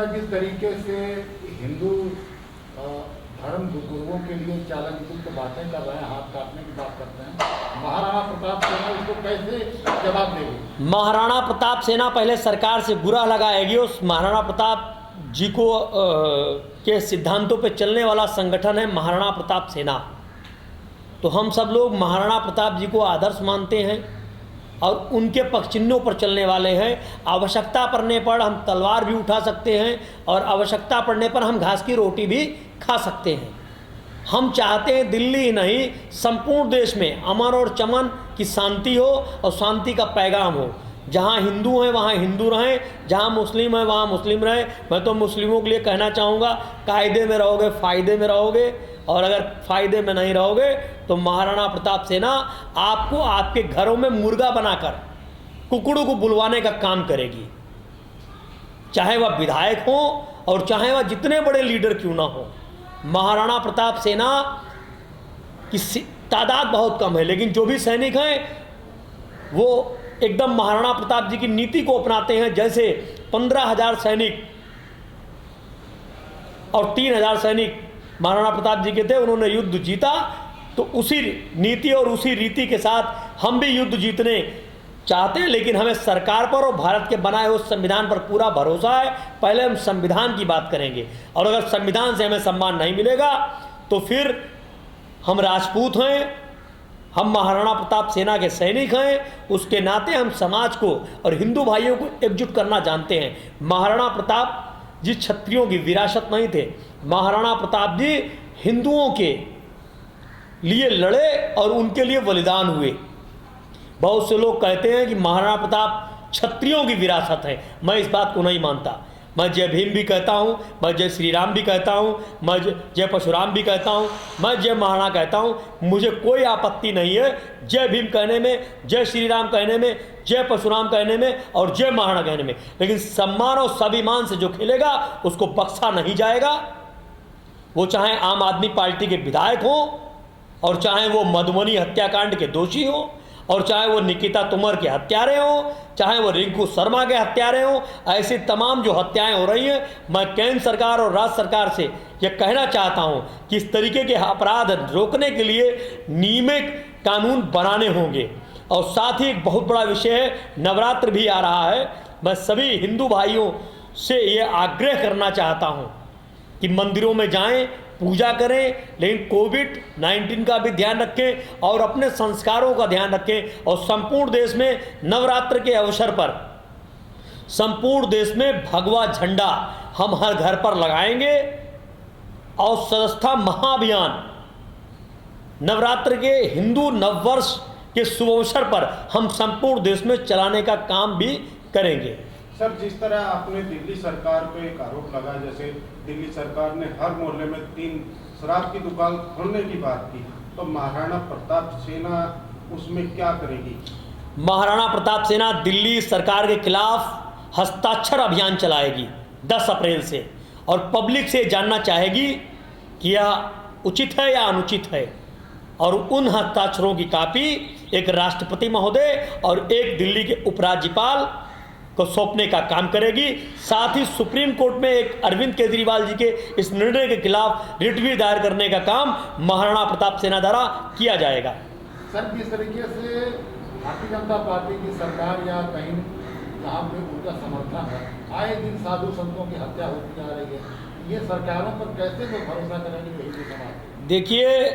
जिस तरीके से हिंदू धर्म गुरुओं के लिए चालन युक्त बातें कर रहे हैं, हाथ काटने की बात करते हैं, महाराणा प्रताप सेना इसको कैसे जवाब देगी? महाराणा प्रताप सेना पहले सरकार से बुरा लगाएगी। उस महाराणा प्रताप जी को के सिद्धांतों पे चलने वाला संगठन है महाराणा प्रताप सेना। तो हम सब लोग महाराणा प्रताप जी को आदर्श मानते हैं और उनके पक्ष चिन्हों पर चलने वाले हैं। आवश्यकता पड़ने पर हम तलवार भी उठा सकते हैं और आवश्यकता पड़ने पर हम घास की रोटी भी खा सकते हैं। हम चाहते हैं दिल्ली ही नहीं, संपूर्ण देश में अमन और चमन की शांति हो और शांति का पैगाम हो। जहाँ हिंदू हैं वहाँ हिंदू रहें, जहाँ मुस्लिम हैं वहाँ मुस्लिम रहें। मैं तो मुस्लिमों के लिए कहना चाहूँगा, कायदे में रहोगे फ़ायदे में रहोगे, और अगर फ़ायदे में नहीं रहोगे तो महाराणा प्रताप सेना आपको आपके घरों में मुर्गा बनाकर कुकड़ों को बुलवाने का काम करेगी, चाहे वह विधायक हो और चाहे वह जितने बड़े लीडर क्यों ना हो। महाराणा प्रताप सेना की तादाद बहुत कम है, लेकिन जो भी सैनिक हैं वो एकदम महाराणा प्रताप जी की नीति को अपनाते हैं। जैसे 15,000 सैनिक और 3,000 सैनिक महाराणा प्रताप जी के थे, उन्होंने युद्ध जीता, तो उसी नीति और उसी रीति के साथ हम भी युद्ध जीतने चाहते हैं। लेकिन हमें सरकार पर और भारत के बनाए हुए संविधान पर पूरा भरोसा है। पहले हम संविधान की बात करेंगे, और अगर संविधान से हमें सम्मान नहीं मिलेगा तो फिर हम राजपूत हैं, हम महाराणा प्रताप सेना के सैनिक हैं, उसके नाते हम समाज को और हिंदू भाइयों को एकजुट करना जानते हैं। महाराणा प्रताप जी क्षत्रियों की विरासत नहीं थे, महाराणा प्रताप जी हिंदुओं के लिए लड़े और उनके लिए बलिदान हुए। बहुत से लोग कहते हैं कि महाराणा प्रताप क्षत्रियों की विरासत है, मैं इस बात को नहीं मानता। मैं जय भीम भी कहता हूँ, मैं जय श्री राम भी कहता हूँ, मैं जय परशुराम भी कहता हूँ, मैं जय महाराणा कहता हूँ। मुझे कोई आपत्ति नहीं है जय भीम कहने में, जय श्री राम कहने में, जय परशुराम कहने में और जय महाराणा कहने में, लेकिन सम्मान और स्वाभिमान से जो खेलेगा उसको बख्शा नहीं जाएगा। वो चाहे आम आदमी पार्टी के विधायक हों, और चाहे वो मधुबनी हत्याकांड के दोषी हों, और चाहे वो निकिता तोमर के हत्यारे हों, चाहे वो रिंकू शर्मा के हत्यारे हों, ऐसी तमाम जो हत्याएं हो रही हैं, मैं केंद्र सरकार और राज्य सरकार से ये कहना चाहता हूं कि इस तरीके के अपराध रोकने के लिए नियमित कानून बनाने होंगे। और साथ ही एक बहुत बड़ा विषय है, नवरात्र भी आ रहा है। मैं सभी हिंदू भाइयों से ये आग्रह करना चाहता हूँ कि मंदिरों में जाएं, पूजा करें, लेकिन कोविड-19 का भी ध्यान रखें और अपने संस्कारों का ध्यान रखें। और संपूर्ण देश में नवरात्र के अवसर पर संपूर्ण देश में भगवा झंडा हम हर घर पर लगाएंगे, और सदस्यता महाअभियान नवरात्र के हिंदू नववर्ष के शुभ अवसर पर हम संपूर्ण देश में चलाने का काम भी करेंगे। सर, जिस तरह आपने दिल्ली सरकार पे एक आरोप लगा, जैसे दिल्ली सरकार ने हर मोहल्ले में 3 शराब की दुकान खोलने की बात की, तो महाराणा प्रताप सेना उसमें क्या करेगी? महाराणा प्रताप सेना दिल्ली सरकार के खिलाफ हस्ताक्षर अभियान चलाएगी 10 अप्रैल से, और पब्लिक से जानना चाहेगी कि यह उचित है या अनुचित है, और उन हस्ताक्षरों की कापी एक राष्ट्रपति महोदय और एक दिल्ली के उपराज्यपाल को सौंपने का काम करेगी। साथ ही सुप्रीम कोर्ट में एक अरविंद केजरीवाल जी के इस निर्णय के खिलाफ रिट भी दायर करने का काम महाराणा प्रताप सेना द्वारा किया जाएगा। सर, किस तरीके से भारतीय जनता पार्टी की सरकार या कहीं जहाँ पे उनका समर्थन है, आए दिन साधु संतों की हत्या होती जा रही है, ये सरकारों पर कैसे वो भरोसा करेंगे हिंदू समाज? देखिए,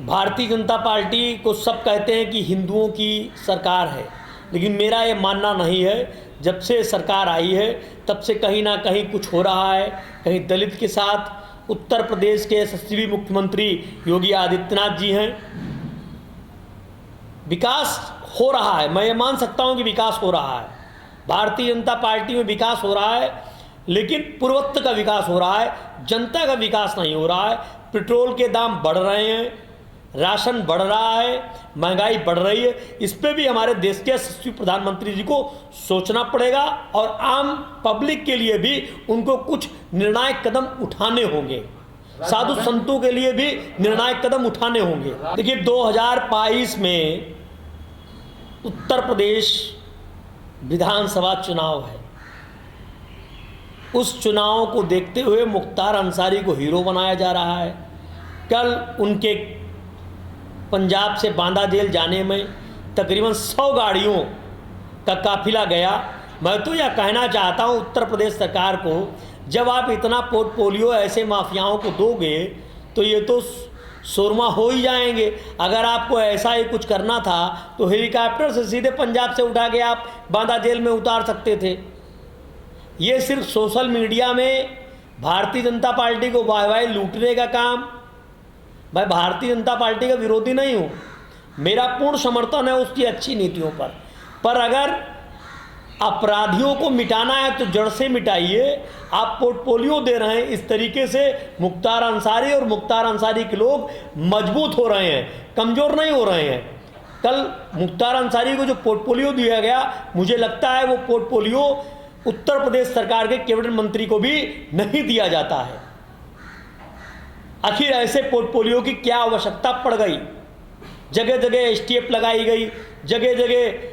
भारतीय जनता पार्टी को सब कहते हैं कि हिंदुओं की सरकार है, लेकिन मेरा ये मानना नहीं है। जब से सरकार आई है तब से कहीं ना कहीं कुछ हो रहा है। कहीं दलित के साथ उत्तर प्रदेश के यशस्वी मुख्यमंत्री योगी आदित्यनाथ जी हैं, विकास हो रहा है, मैं ये मान सकता हूं कि विकास हो रहा है। भारतीय जनता पार्टी में विकास हो रहा है, लेकिन पूर्वोत्तर का विकास हो रहा है, जनता का विकास नहीं हो रहा है। पेट्रोल के दाम बढ़ रहे हैं, राशन बढ़ रहा है, महंगाई बढ़ रही है। इस पे भी हमारे देश के यशस्वी प्रधानमंत्री जी को सोचना पड़ेगा, और आम पब्लिक के लिए भी उनको कुछ निर्णायक कदम उठाने होंगे, साधु संतों के लिए भी निर्णायक कदम उठाने होंगे। देखिए, 2022 में उत्तर प्रदेश विधानसभा चुनाव है, उस चुनाव को देखते हुए मुख्तार अंसारी को हीरो बनाया जा रहा है। कल उनके पंजाब से बांदा जेल जाने में तकरीबन 100 गाड़ियों का काफिला गया। मैं तो यह कहना चाहता हूँ उत्तर प्रदेश सरकार को, जब आप इतना पोर्टफोलियो ऐसे माफियाओं को दोगे तो ये तो शोरमा हो ही जाएंगे। अगर आपको ऐसा ही कुछ करना था तो हेलीकॉप्टर से सीधे पंजाब से उठा के आप बांदा जेल में उतार सकते थे। ये सिर्फ सोशल मीडिया में भारतीय जनता पार्टी को वाह लूटने का काम। मैं भारतीय जनता पार्टी का विरोधी नहीं हूँ, मेरा पूर्ण समर्थन है उसकी अच्छी नीतियों पर अगर अपराधियों को मिटाना है तो जड़ से मिटाइए। आप पोर्टफोलियो दे रहे हैं इस तरीके से, मुख्तार अंसारी और मुख्तार अंसारी के लोग मजबूत हो रहे हैं, कमज़ोर नहीं हो रहे हैं। कल मुख्तार अंसारी को जो पोर्टफोलियो दिया गया, मुझे लगता है वो पोर्टफोलियो उत्तर प्रदेश सरकार के कैबिनेट मंत्री को भी नहीं दिया जाता है। आखिर ऐसे पोर्टफोलियो की क्या आवश्यकता पड़ गई? जगह जगह एसटीएफ लगाई गई, जगह जगह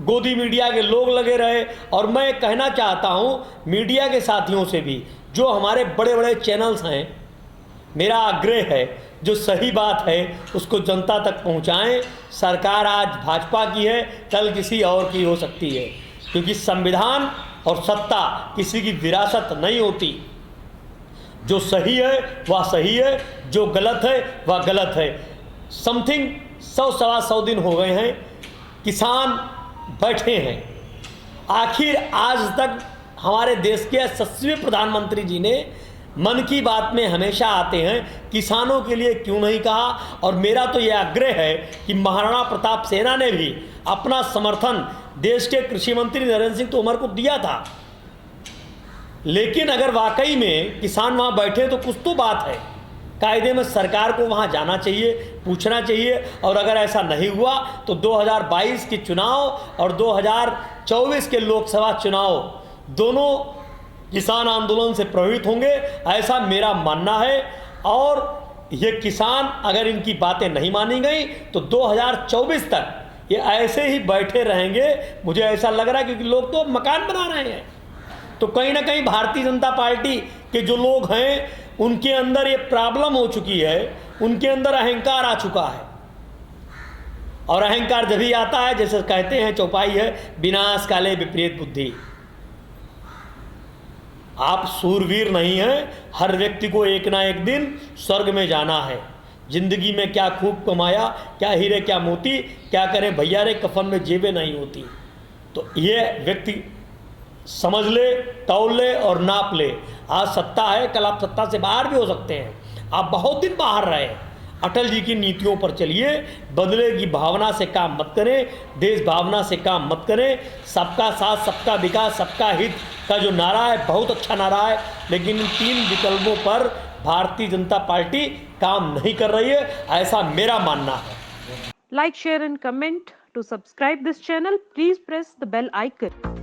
गोदी मीडिया के लोग लगे रहे। और मैं कहना चाहता हूं मीडिया के साथियों से भी, जो हमारे बड़े बड़े चैनल्स हैं, मेरा आग्रह है जो सही बात है उसको जनता तक पहुंचाएं। सरकार आज भाजपा की है, कल किसी और की हो सकती है, क्योंकि संविधान और सत्ता किसी की विरासत नहीं होती। जो सही है वह सही है, जो गलत है वह गलत है। समथिंग 100-125 दिन हो गए हैं, किसान बैठे हैं। आखिर आज तक हमारे देश के यशस्वी प्रधानमंत्री जी ने मन की बात में हमेशा आते हैं, किसानों के लिए क्यों नहीं कहा? और मेरा तो यह आग्रह है कि महाराणा प्रताप सेना ने भी अपना समर्थन देश के कृषि मंत्री नरेंद्र सिंह तोमर को दिया था। लेकिन अगर वाकई में किसान वहाँ बैठे तो कुछ तो बात है, कायदे में सरकार को वहाँ जाना चाहिए, पूछना चाहिए। और अगर ऐसा नहीं हुआ तो 2022 के चुनाव और 2024 के लोकसभा चुनाव दोनों किसान आंदोलन से प्रभावित होंगे, ऐसा मेरा मानना है। और ये किसान अगर इनकी बातें नहीं मानी गई तो 2024 तक ये ऐसे ही बैठे रहेंगे, मुझे ऐसा लग रहा है, क्योंकि लोग तो मकान बना रहे हैं। तो कहीं ना कहीं भारतीय जनता पार्टी के जो लोग हैं उनके अंदर ये प्रॉब्लम हो चुकी है, उनके अंदर अहंकार आ चुका है। और अहंकार जब ही आता है, जैसे कहते हैं चौपाई है, विनाश काले विपरीत बुद्धि। आप सूरवीर नहीं हैं, हर व्यक्ति को एक ना एक दिन स्वर्ग में जाना है। जिंदगी में क्या खूब कमाया, क्या हीरे क्या मोती, क्या करें भैया रे कफन में जेबें नहीं होती। तो ये व्यक्ति समझ ले, तौल ले और नाप ले। आज सत्ता है, कल आप सत्ता से बाहर भी हो सकते हैं। आप बहुत दिन बाहर रहे, अटल जी की नीतियों पर चलिए, बदले की भावना से काम मत करें, देश भावना से काम मत करें। सबका साथ, सबका विकास, सबका हित का जो नारा है बहुत अच्छा नारा है, लेकिन इन 3 विकल्पों पर भारतीय जनता पार्टी काम नहीं कर रही है, ऐसा मेरा मानना है। Like, share and comment. To subscribe this channel, please press the bell icon.